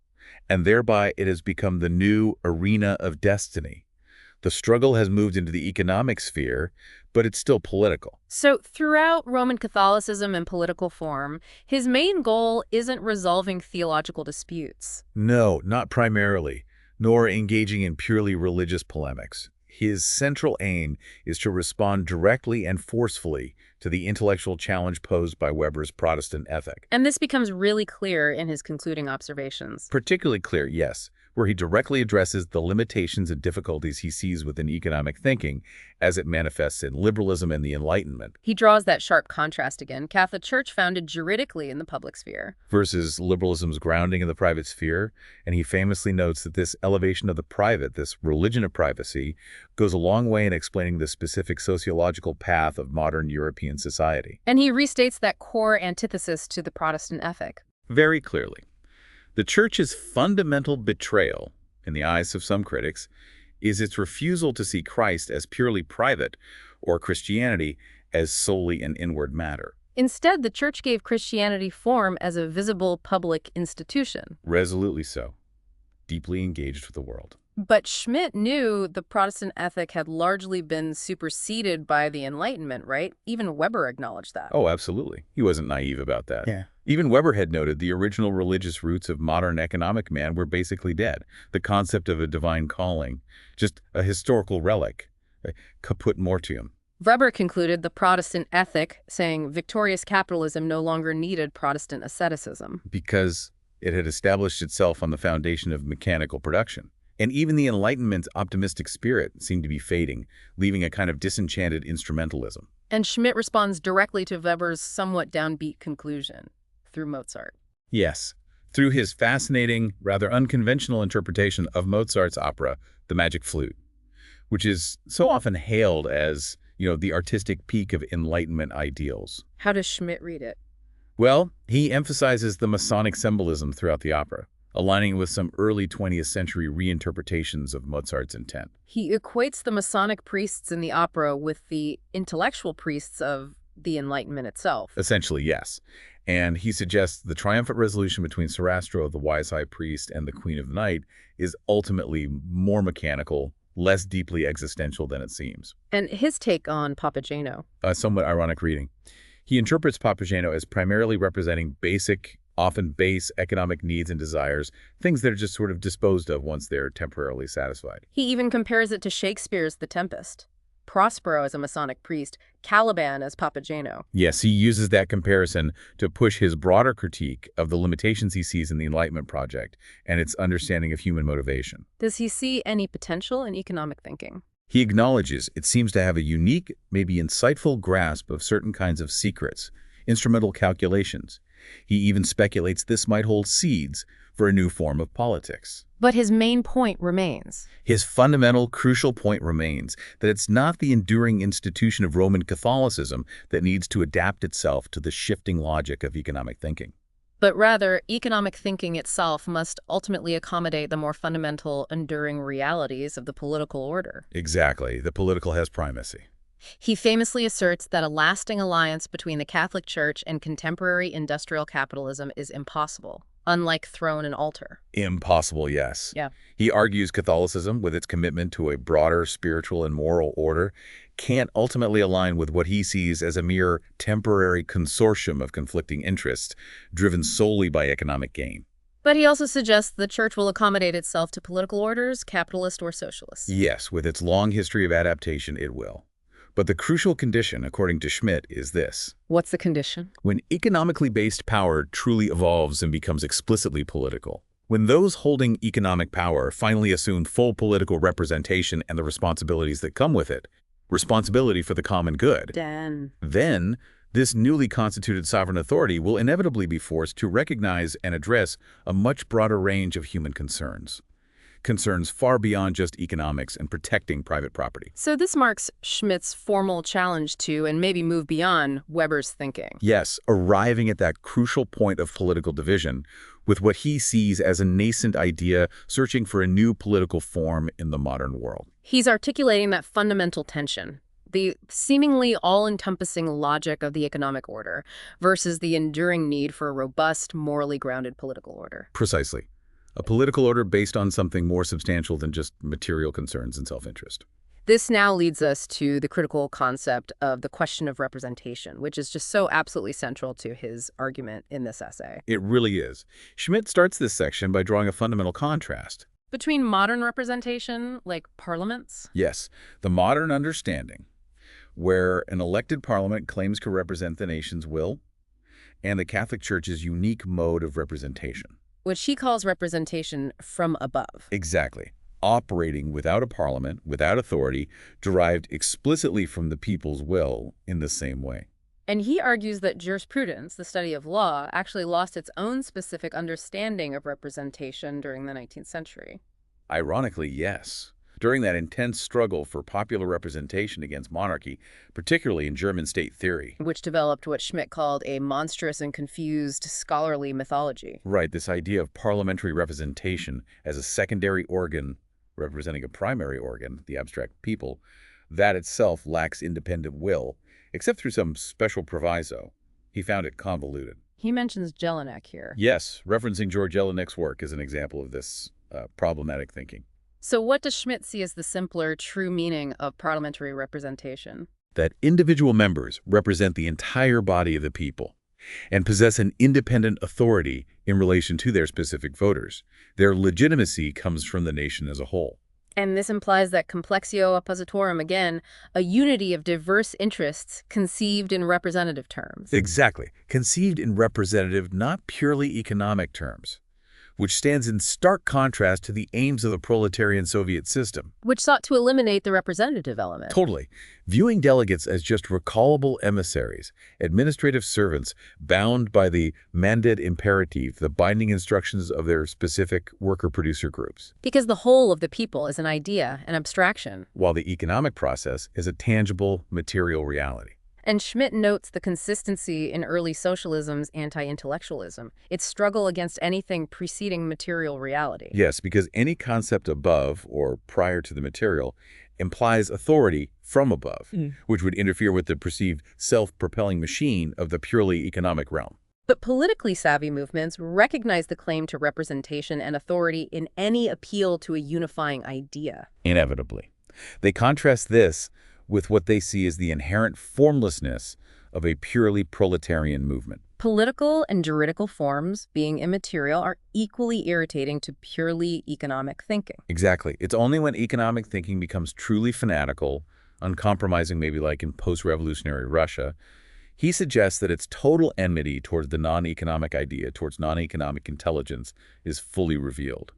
[SPEAKER 2] and thereby it has become the new arena of destiny. The struggle has moved into the economic sphere, but it's still political.
[SPEAKER 1] So throughout Roman Catholicism and political form, his main goal isn't resolving theological disputes.
[SPEAKER 2] No, not primarily, nor engaging in purely religious polemics. His central aim is to respond directly and forcefully to the intellectual challenge posed by Weber's Protestant Ethic.
[SPEAKER 1] And this becomes really clear in his concluding observations.
[SPEAKER 2] Particularly clear, yes, where he directly addresses the limitations and difficulties he sees within economic thinking as it manifests in liberalism and the Enlightenment.
[SPEAKER 1] He draws that sharp contrast again. Catholic Church founded juridically in the public sphere.
[SPEAKER 2] Versus liberalism's grounding in the private sphere, and he famously notes that this elevation of the private, this religion of privacy, goes a long way in explaining the specific sociological path of modern European society.
[SPEAKER 1] And he restates that core antithesis to the Protestant ethic.
[SPEAKER 2] Very clearly. The Church's fundamental betrayal, in the eyes of some critics, is its refusal to see Christ as purely private or Christianity as solely an inward matter.
[SPEAKER 1] Instead, the Church gave Christianity form as a visible public institution.
[SPEAKER 2] Resolutely so. Deeply engaged with the world.
[SPEAKER 1] But Schmitt knew the Protestant ethic had largely been superseded by the Enlightenment, right? Even Weber acknowledged that.
[SPEAKER 2] Oh, absolutely. He wasn't naive about that.
[SPEAKER 3] Yeah.
[SPEAKER 2] Even Weber had noted the original religious roots of modern economic man were basically dead. The concept of a divine calling, just a historical relic, caput mortuum.
[SPEAKER 1] Weber concluded the Protestant ethic, saying victorious capitalism no longer needed Protestant asceticism.
[SPEAKER 2] Because it had established itself on the foundation of mechanical production. And even the Enlightenment's optimistic spirit seemed to be fading, leaving a kind of disenchanted instrumentalism.
[SPEAKER 1] And Schmitt responds directly to Weber's somewhat downbeat conclusion through Mozart.
[SPEAKER 2] Yes, through his fascinating, rather unconventional interpretation of Mozart's opera, The Magic Flute, which is so often hailed as, the artistic peak of Enlightenment ideals.
[SPEAKER 1] How does Schmitt read it?
[SPEAKER 2] Well, he emphasizes the Masonic symbolism throughout the opera, aligning with some early 20th century reinterpretations of Mozart's intent.
[SPEAKER 1] He equates the Masonic priests in the opera with the intellectual priests of the Enlightenment itself.
[SPEAKER 2] Essentially, yes. And he suggests the triumphant resolution between Sarastro, the wise high priest, and the Queen of the Night is ultimately more mechanical, less deeply existential than it seems.
[SPEAKER 1] And his take on Papageno.
[SPEAKER 2] A somewhat ironic reading. He interprets Papageno as primarily representing basic, often base economic needs and desires, things that are just sort of disposed of once they're temporarily satisfied.
[SPEAKER 1] He even compares it to Shakespeare's The Tempest. Prospero as a Masonic priest, Caliban as Papageno.
[SPEAKER 2] Yes, he uses that comparison to push his broader critique of the limitations he sees in the Enlightenment project and its understanding of human motivation.
[SPEAKER 1] Does he see any potential in economic thinking?
[SPEAKER 2] He acknowledges it seems to have a unique, maybe insightful grasp of certain kinds of secrets, instrumental calculations. He even speculates this might hold seeds for a new form of politics.
[SPEAKER 1] But his main point remains.
[SPEAKER 2] His fundamental, crucial point remains that it's not the enduring institution of Roman Catholicism that needs to adapt itself to the shifting logic of economic thinking.
[SPEAKER 1] But rather, economic thinking itself must ultimately accommodate the more fundamental, enduring realities of the political order.
[SPEAKER 2] Exactly. The political has primacy.
[SPEAKER 1] He famously asserts that a lasting alliance between the Catholic Church and contemporary industrial capitalism is impossible, unlike throne and altar.
[SPEAKER 2] Impossible, yes.
[SPEAKER 1] Yeah.
[SPEAKER 2] He argues Catholicism, with its commitment to a broader spiritual and moral order, can't ultimately align with what he sees as a mere temporary consortium of conflicting interests, driven solely by economic gain.
[SPEAKER 1] But he also suggests the Church will accommodate itself to political orders, capitalist or socialist.
[SPEAKER 2] Yes, with its long history of adaptation, it will. But the crucial condition, according to Schmitt, is this.
[SPEAKER 1] What's the condition?
[SPEAKER 2] When economically based power truly evolves and becomes explicitly political, when those holding economic power finally assume full political representation and the responsibilities that come with it, responsibility for the common good, then this newly constituted sovereign authority will inevitably be forced to recognize and address a much broader range of human concerns. Concerns far beyond just economics and protecting private property.
[SPEAKER 1] So this marks Schmitt's formal challenge to, and maybe move beyond, Weber's thinking.
[SPEAKER 2] Yes, arriving at that crucial point of political division with what he sees as a nascent idea searching for a new political form in the modern world.
[SPEAKER 1] He's articulating that fundamental tension, the seemingly all-encompassing logic of the economic order versus the enduring need for a robust, morally grounded political order.
[SPEAKER 2] Precisely. A political order based on something more substantial than just material concerns and self-interest.
[SPEAKER 1] This now leads us to the critical concept of the question of representation, which is just so absolutely central to his argument in this essay.
[SPEAKER 2] It really is. Schmitt starts this section by drawing a fundamental contrast.
[SPEAKER 1] Between modern representation, like parliaments?
[SPEAKER 2] Yes, the modern understanding, where an elected parliament claims to represent the nation's will, and the Catholic Church's unique mode of representation.
[SPEAKER 1] which he calls representation from above.
[SPEAKER 2] Exactly. Operating without a parliament, without authority, derived explicitly from the people's will in the same way.
[SPEAKER 1] And he argues that jurisprudence, the study of law, actually lost its own specific understanding of representation during the 19th century.
[SPEAKER 2] Ironically, yes. During that intense struggle for popular representation against monarchy, particularly in German state theory.
[SPEAKER 1] Which developed what Schmitt called a monstrous and confused scholarly mythology.
[SPEAKER 2] Right, this idea of parliamentary representation as a secondary organ representing a primary organ, the abstract people, that itself lacks independent will, except through some special proviso. He found it convoluted.
[SPEAKER 1] He mentions Jelinek here.
[SPEAKER 2] Yes, referencing George Jelinek's work is an example of this problematic thinking.
[SPEAKER 1] So what does Schmitt see as the simpler, true meaning of parliamentary representation?
[SPEAKER 2] That individual members represent the entire body of the people and possess an independent authority in relation to their specific voters. Their legitimacy comes from the nation as a whole.
[SPEAKER 1] And this implies that complexio oppositorum, again, a unity of diverse interests conceived in representative terms.
[SPEAKER 2] Exactly. Conceived in representative, not purely economic terms, which stands in stark contrast to the aims of the proletarian Soviet system.
[SPEAKER 1] Which sought to eliminate the representative element.
[SPEAKER 2] Totally. Viewing delegates as just recallable emissaries, administrative servants bound by the mandat imperative, the binding instructions of their specific worker-producer groups.
[SPEAKER 1] Because the whole of the people is an idea, an abstraction.
[SPEAKER 2] While the economic process is a tangible, material reality.
[SPEAKER 1] And Schmitt notes the consistency in early socialism's anti-intellectualism, its struggle against anything preceding material reality.
[SPEAKER 2] Yes, because any concept above or prior to the material implies authority from above, which would interfere with the perceived self-propelling machine of the purely economic realm.
[SPEAKER 1] But politically savvy movements recognize the claim to representation and authority in any appeal to a unifying idea.
[SPEAKER 2] Inevitably. They contrast this with what they see as the inherent formlessness of a purely proletarian movement.
[SPEAKER 1] Political and juridical forms, being immaterial, are equally irritating to purely economic thinking.
[SPEAKER 2] Exactly. It's only when economic thinking becomes truly fanatical, uncompromising, maybe like in post-revolutionary Russia, he suggests that its total enmity towards the non-economic idea, towards non-economic intelligence, is fully revealed.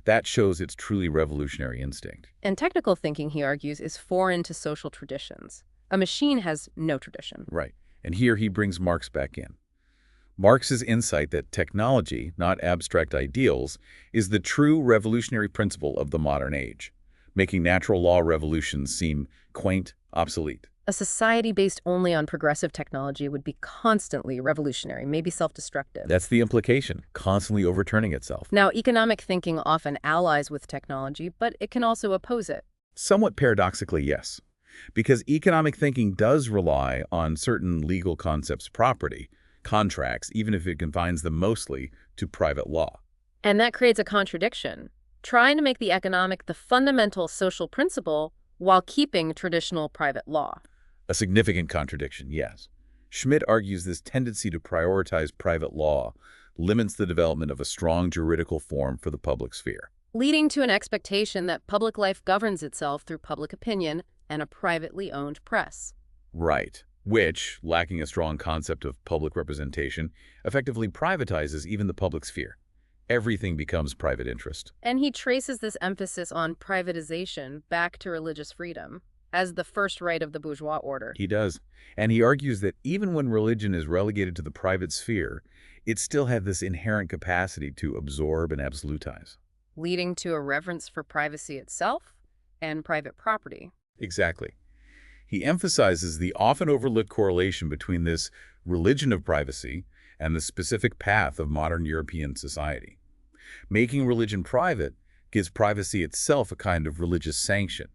[SPEAKER 2] That shows its truly revolutionary instinct.
[SPEAKER 1] And technical thinking, he argues, is foreign to social traditions. A machine has no tradition.
[SPEAKER 2] Right. And here he brings Marx back in. Marx's insight that technology, not abstract ideals, is the true revolutionary principle of the modern age, making natural law revolutions seem quaint, obsolete.
[SPEAKER 1] A society based only on progressive technology would be constantly revolutionary, maybe self-destructive.
[SPEAKER 2] That's the implication, constantly overturning itself.
[SPEAKER 1] Now, economic thinking often allies with technology, but it can also oppose it.
[SPEAKER 2] Somewhat paradoxically, yes. Because economic thinking does rely on certain legal concepts, property, contracts, even if it confines them mostly to private law.
[SPEAKER 1] And that creates a contradiction, trying to make the economic the fundamental social principle while keeping traditional private law.
[SPEAKER 2] A significant contradiction, yes. Schmitt argues this tendency to prioritize private law limits the development of a strong juridical form for the public sphere,
[SPEAKER 1] leading to an expectation that public life governs itself through public opinion and a privately owned press.
[SPEAKER 2] Right. Which, lacking a strong concept of public representation, effectively privatizes even the public sphere. Everything becomes private interest.
[SPEAKER 1] And he traces this emphasis on privatization back to religious freedom as the first right of the bourgeois order.
[SPEAKER 2] He does. And he argues that even when religion is relegated to the private sphere, it still had this inherent capacity to absorb and absolutize.
[SPEAKER 1] Leading to a reverence for privacy itself and private property.
[SPEAKER 2] Exactly. He emphasizes the often overlooked correlation between this religion of privacy and the specific path of modern European society. Making religion private gives privacy itself a kind of religious sanction.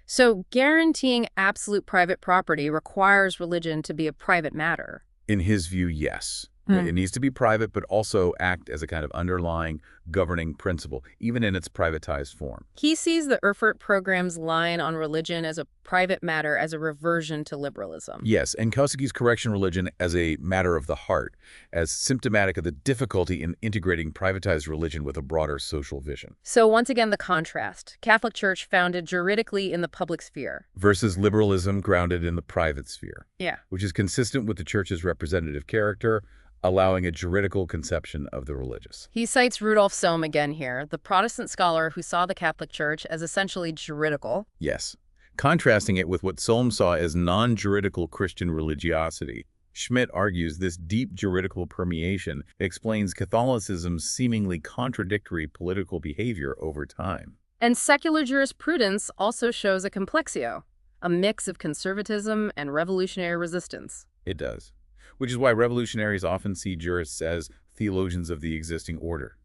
[SPEAKER 1] So guaranteeing absolute private property requires religion to be a private matter.
[SPEAKER 2] In his view, yes. It needs to be private, but also act as a kind of underlying governing principle, even in its privatized form.
[SPEAKER 1] He sees the Erfurt program's line on religion as a private matter as a reversion to liberalism.
[SPEAKER 2] Yes, and Kautsky's correction religion as a matter of the heart, as symptomatic of the difficulty in integrating privatized religion with a broader social vision.
[SPEAKER 1] So once again, the contrast. Catholic Church founded juridically in the public sphere.
[SPEAKER 2] Versus liberalism grounded in the private sphere.
[SPEAKER 1] Yeah.
[SPEAKER 2] Which is consistent with the Church's representative character, allowing a juridical conception of the religious.
[SPEAKER 1] He cites Rudolf Sohm again here, the Protestant scholar who saw the Catholic Church as essentially juridical.
[SPEAKER 2] Yes. Contrasting it with what Sohm saw as non-juridical Christian religiosity, Schmitt argues this deep juridical permeation explains Catholicism's seemingly contradictory political behavior over time.
[SPEAKER 1] And secular jurisprudence also shows a complexio, a mix of conservatism and revolutionary resistance.
[SPEAKER 2] It does. Which is why revolutionaries often see jurists as theologians of the existing order,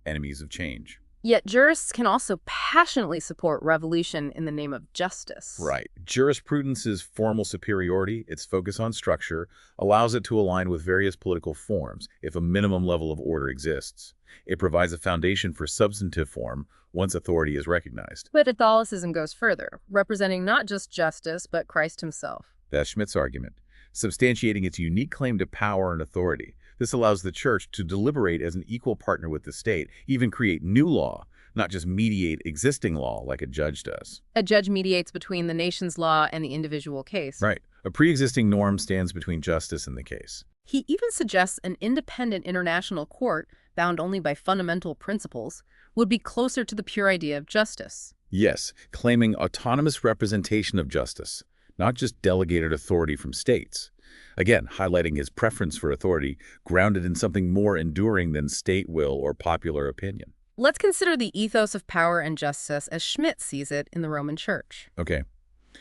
[SPEAKER 2] enemies of change.
[SPEAKER 1] Yet jurists can also passionately support revolution in the name of justice.
[SPEAKER 2] Right. Jurisprudence's formal superiority, its focus on structure, allows it to align with various political forms if a minimum level of order exists. It provides a foundation for substantive form once authority is recognized.
[SPEAKER 1] But Catholicism goes further, representing not just justice, but Christ himself.
[SPEAKER 2] That's Schmitt's argument, substantiating its unique claim to power and authority. This allows the church to deliberate as an equal partner with the state, even create new law, not just mediate existing law like a judge does.
[SPEAKER 1] A judge mediates between the nation's law and the individual case.
[SPEAKER 2] Right. A pre-existing norm stands between justice and the case.
[SPEAKER 1] He even suggests an independent international court, bound only by fundamental principles, would be closer to the pure idea of justice.
[SPEAKER 2] Yes, claiming autonomous representation of justice, not just delegated authority from states. Again, highlighting his preference for authority grounded in something more enduring than state will or popular opinion.
[SPEAKER 1] Let's consider the ethos of power and justice as Schmitt sees it in the Roman Church.
[SPEAKER 2] Okay.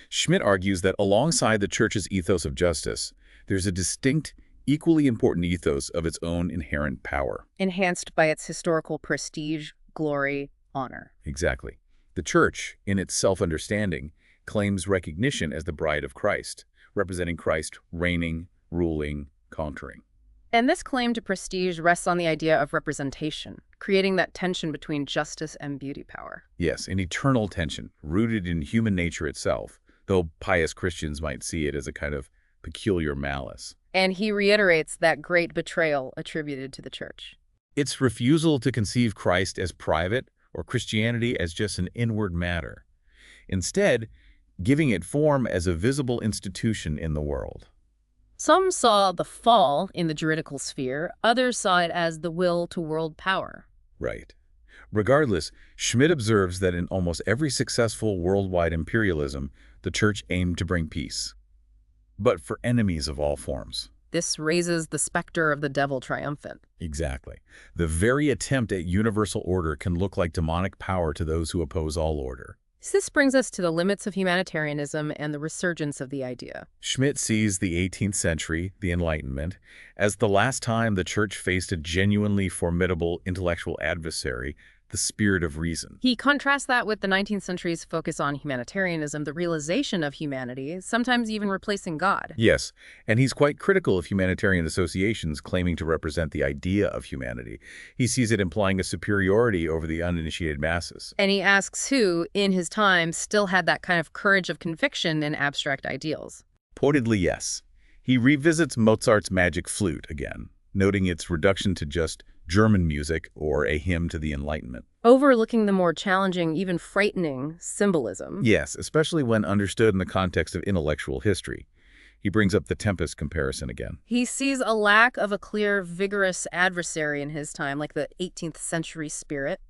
[SPEAKER 2] Schmitt argues that alongside the Church's ethos of justice, there's a distinct, equally important ethos of its own inherent power.
[SPEAKER 1] Enhanced by its historical prestige, glory, honor.
[SPEAKER 2] Exactly. The Church, in its self-understanding, claims recognition as the bride of Christ, representing Christ reigning, ruling, conquering.
[SPEAKER 1] And this claim to prestige rests on the idea of representation, creating that tension between justice and beauty power.
[SPEAKER 2] Yes, an eternal tension, rooted in human nature itself, though pious Christians might see it as a kind of peculiar malice.
[SPEAKER 1] And he reiterates that great betrayal attributed to the Church.
[SPEAKER 2] Its refusal to conceive Christ as private or Christianity as just an inward matter. Instead, giving it form as a visible institution in the world.
[SPEAKER 1] Some saw the fall in the juridical sphere, others saw it as the will to world power.
[SPEAKER 2] Right. Regardless, Schmitt observes that in almost every successful worldwide imperialism, the Church aimed to bring peace. But for enemies of all forms.
[SPEAKER 1] This raises the specter of the devil triumphant.
[SPEAKER 2] Exactly. The very attempt at universal order can look like demonic power to those who oppose all order.
[SPEAKER 1] This brings us to the limits of humanitarianism and the resurgence of the idea.
[SPEAKER 2] Schmitt sees the 18th century, the Enlightenment, as the last time the Church faced a genuinely formidable intellectual adversary, the spirit of reason.
[SPEAKER 1] He contrasts that with the 19th century's focus on humanitarianism, the realization of humanity, sometimes even replacing God.
[SPEAKER 2] Yes, and he's quite critical of humanitarian associations claiming to represent the idea of humanity. He sees it implying a superiority over the uninitiated masses.
[SPEAKER 1] And he asks who, in his time, still had that kind of courage of conviction in abstract ideals.
[SPEAKER 2] Pointedly, yes. He revisits Mozart's Magic Flute again, noting its reduction to just German music or a hymn to the Enlightenment.
[SPEAKER 1] Overlooking the more challenging, even frightening, symbolism.
[SPEAKER 2] Yes, especially when understood in the context of intellectual history. He brings up the Tempest comparison again.
[SPEAKER 1] He sees a lack of a clear, vigorous adversary in his time, like the 18th century spirit.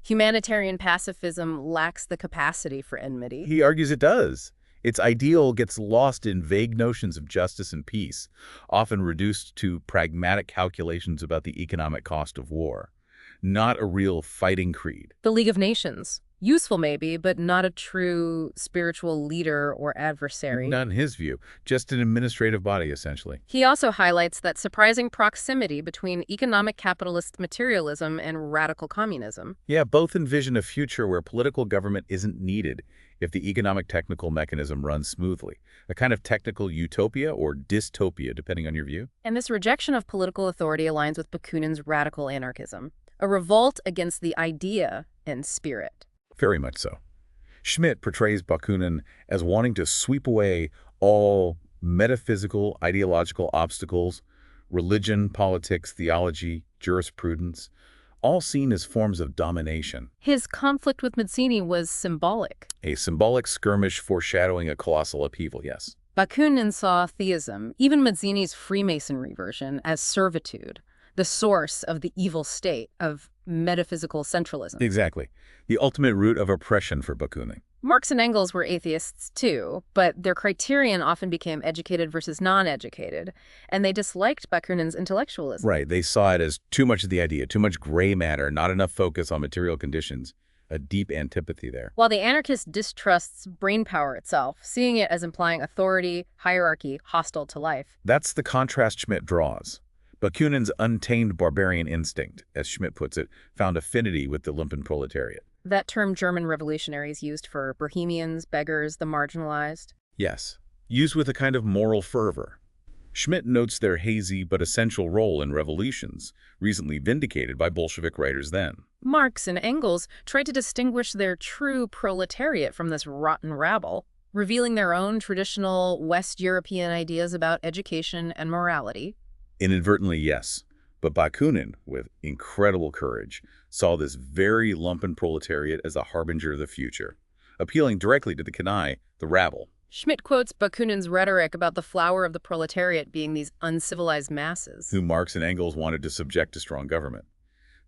[SPEAKER 1] Humanitarian pacifism lacks the capacity for enmity.
[SPEAKER 2] He argues it does. Its ideal gets lost in vague notions of justice and peace, often reduced to pragmatic calculations about the economic cost of war. Not a real fighting creed.
[SPEAKER 1] The League of Nations. Useful maybe, but not a true spiritual leader or adversary.
[SPEAKER 2] Not in his view, just an administrative body, essentially.
[SPEAKER 1] He also highlights that surprising proximity between economic capitalist materialism and radical communism.
[SPEAKER 2] Yeah, both envision a future where political government isn't needed if the economic technical mechanism runs smoothly. A kind of technical utopia or dystopia, depending on your view.
[SPEAKER 1] And this rejection of political authority aligns with Bakunin's radical anarchism, a revolt against the idea and spirit.
[SPEAKER 2] Very much so. Schmitt portrays Bakunin as wanting to sweep away all metaphysical, ideological obstacles, religion, politics, theology, jurisprudence, all seen as forms of domination.
[SPEAKER 1] His conflict with Mazzini was symbolic.
[SPEAKER 2] A symbolic skirmish foreshadowing a colossal upheaval, yes.
[SPEAKER 1] Bakunin saw theism, even Mazzini's Freemasonry version, as servitude, the source of the evil state of metaphysical centralism.
[SPEAKER 2] Exactly. The ultimate root of oppression for Bakunin.
[SPEAKER 1] Marx and Engels were atheists too, but their criterion often became educated versus non-educated, and they disliked Bakunin's intellectualism.
[SPEAKER 2] Right. They saw it as too much of the idea, too much gray matter, not enough focus on material conditions, a deep antipathy there.
[SPEAKER 1] While the anarchist distrusts brainpower itself, seeing it as implying authority, hierarchy, hostile to life.
[SPEAKER 2] That's the contrast Schmitt draws. Bakunin's untamed barbarian instinct, as Schmitt puts it, found affinity with the lumpen proletariat.
[SPEAKER 1] That term German revolutionaries used for bohemians, beggars, the marginalized.
[SPEAKER 2] Yes, used with a kind of moral fervor. Schmitt notes their hazy but essential role in revolutions, recently vindicated by Bolshevik writers then.
[SPEAKER 1] Marx and Engels tried to distinguish their true proletariat from this rotten rabble, revealing their own traditional West European ideas about education and morality.
[SPEAKER 2] Inadvertently, yes. But Bakunin, with incredible courage, saw this very lumpen proletariat as a harbinger of the future, appealing directly to the canaille, the rabble.
[SPEAKER 1] Schmitt quotes Bakunin's rhetoric about the flower of the proletariat being these uncivilized masses,
[SPEAKER 2] Whom Marx and Engels wanted to subject to strong government.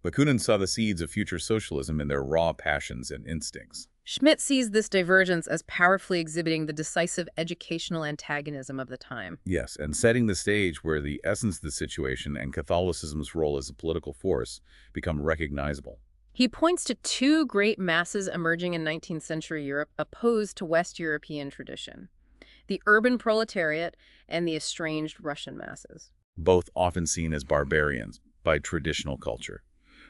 [SPEAKER 2] Bakunin saw the seeds of future socialism in their raw passions and instincts.
[SPEAKER 1] Schmitt sees this divergence as powerfully exhibiting the decisive educational antagonism of the time.
[SPEAKER 2] Yes, and setting the stage where the essence of the situation and Catholicism's role as a political force become recognizable.
[SPEAKER 1] He points to two great masses emerging in 19th century Europe opposed to West European tradition: the urban proletariat and the estranged Russian masses.
[SPEAKER 2] Both often seen as barbarians by traditional culture.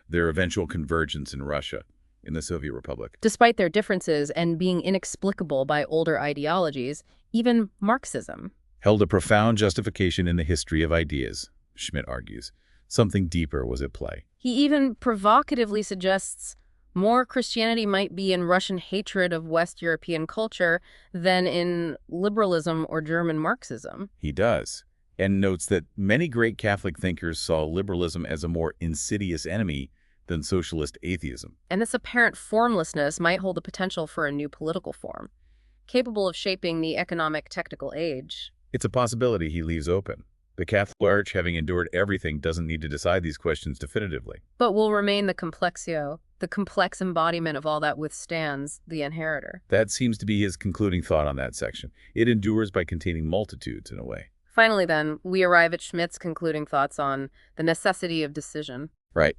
[SPEAKER 2] Their eventual convergence in Russia, in the Soviet Republic.
[SPEAKER 1] Despite their differences and being inexplicable by older ideologies, even Marxism
[SPEAKER 2] Held a profound justification in the history of ideas, Schmitt argues. Something deeper was at play.
[SPEAKER 1] He even provocatively suggests more Christianity might be in Russian hatred of West European culture than in liberalism or German Marxism.
[SPEAKER 2] He does, and notes that many great Catholic thinkers saw liberalism as a more insidious enemy than socialist atheism.
[SPEAKER 1] And this apparent formlessness might hold the potential for a new political form, capable of shaping the economic technical age.
[SPEAKER 2] It's a possibility he leaves open. The Catholic Church, having endured everything, doesn't need to decide these questions definitively.
[SPEAKER 1] But will remain the complexio, the complex embodiment of all that withstands the inheritor.
[SPEAKER 2] That seems to be his concluding thought on that section. It endures by containing multitudes, in a way.
[SPEAKER 1] Finally, then, we arrive at Schmitt's concluding thoughts on the necessity of decision.
[SPEAKER 2] Right.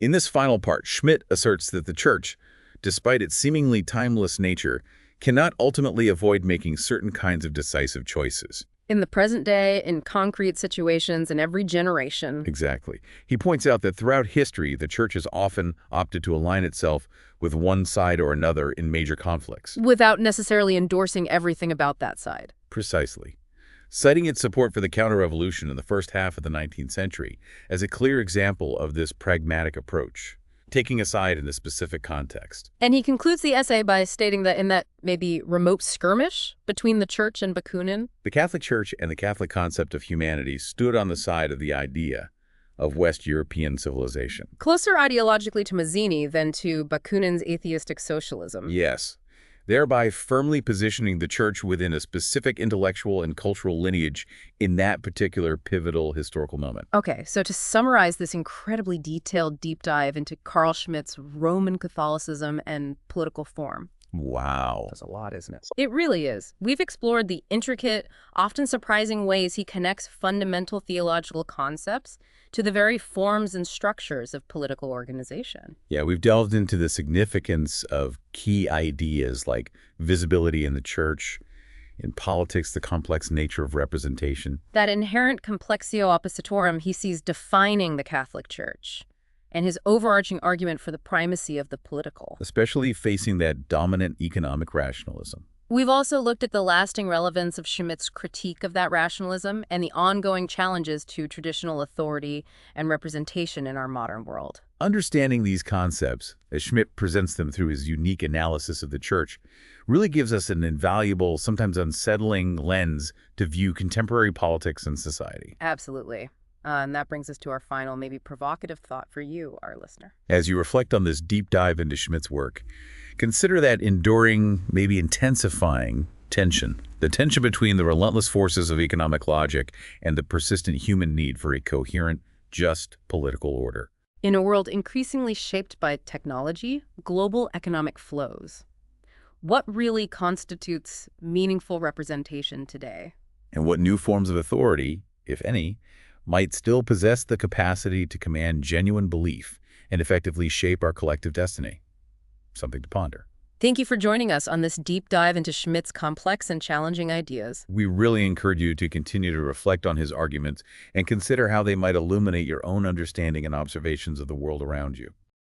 [SPEAKER 2] In this final part, Schmitt asserts that the Church, despite its seemingly timeless nature, cannot ultimately avoid making certain kinds of decisive choices.
[SPEAKER 1] In the present day, in concrete situations, in every generation.
[SPEAKER 2] Exactly. He points out that throughout history, the Church has often opted to align itself with one side or another in major conflicts.
[SPEAKER 1] Without necessarily endorsing everything about that side.
[SPEAKER 2] Precisely. Citing its support for the counter-revolution in the first half of the 19th century as a clear example of this pragmatic approach, taking a side in a specific context.
[SPEAKER 1] And he concludes the essay by stating that in that maybe remote skirmish between the Church and Bakunin,
[SPEAKER 2] The Catholic Church and the Catholic concept of humanity stood on the side of the idea of West European civilization.
[SPEAKER 1] closer ideologically to Mazzini than to Bakunin's atheistic socialism.
[SPEAKER 2] Yes, thereby firmly positioning the Church within a specific intellectual and cultural lineage in that particular pivotal historical moment.
[SPEAKER 1] Okay, so to summarize this incredibly detailed deep dive into Carl Schmitt's Roman Catholicism and political form.
[SPEAKER 2] Wow.
[SPEAKER 3] That's a lot, isn't it?
[SPEAKER 1] It really is. We've explored the intricate, often surprising ways he connects fundamental theological concepts to the very forms and structures of political organization.
[SPEAKER 2] Yeah, we've delved into the significance of key ideas like visibility in the Church, in politics, the complex nature of representation.
[SPEAKER 1] That inherent complexio oppositorum he sees defining the Catholic Church, and his overarching argument for the primacy of the political.
[SPEAKER 2] Especially facing that dominant economic rationalism.
[SPEAKER 1] We've also looked at the lasting relevance of Schmitt's critique of that rationalism and the ongoing challenges to traditional authority and representation in our modern world.
[SPEAKER 2] Understanding these concepts, as Schmitt presents them through his unique analysis of the Church, really gives us an invaluable, sometimes unsettling lens to view contemporary politics and society.
[SPEAKER 1] Absolutely. And that brings us to our final, maybe provocative thought for you, our listener.
[SPEAKER 2] As you reflect on this deep dive into Schmitt's work, consider that enduring, maybe intensifying Tension. The tension between the relentless forces of economic logic and the persistent human need for a coherent, just political order.
[SPEAKER 1] In a world increasingly shaped by technology, global economic flows, what really constitutes meaningful representation today?
[SPEAKER 2] And what new forms of authority, if any, might still possess the capacity to command genuine belief and effectively shape our collective destiny? Something to ponder.
[SPEAKER 1] Thank you for joining us on this deep dive into Schmitt's complex and challenging ideas.
[SPEAKER 2] We really encourage you to continue to reflect on his arguments and consider how they might illuminate your own understanding and observations of the world around you.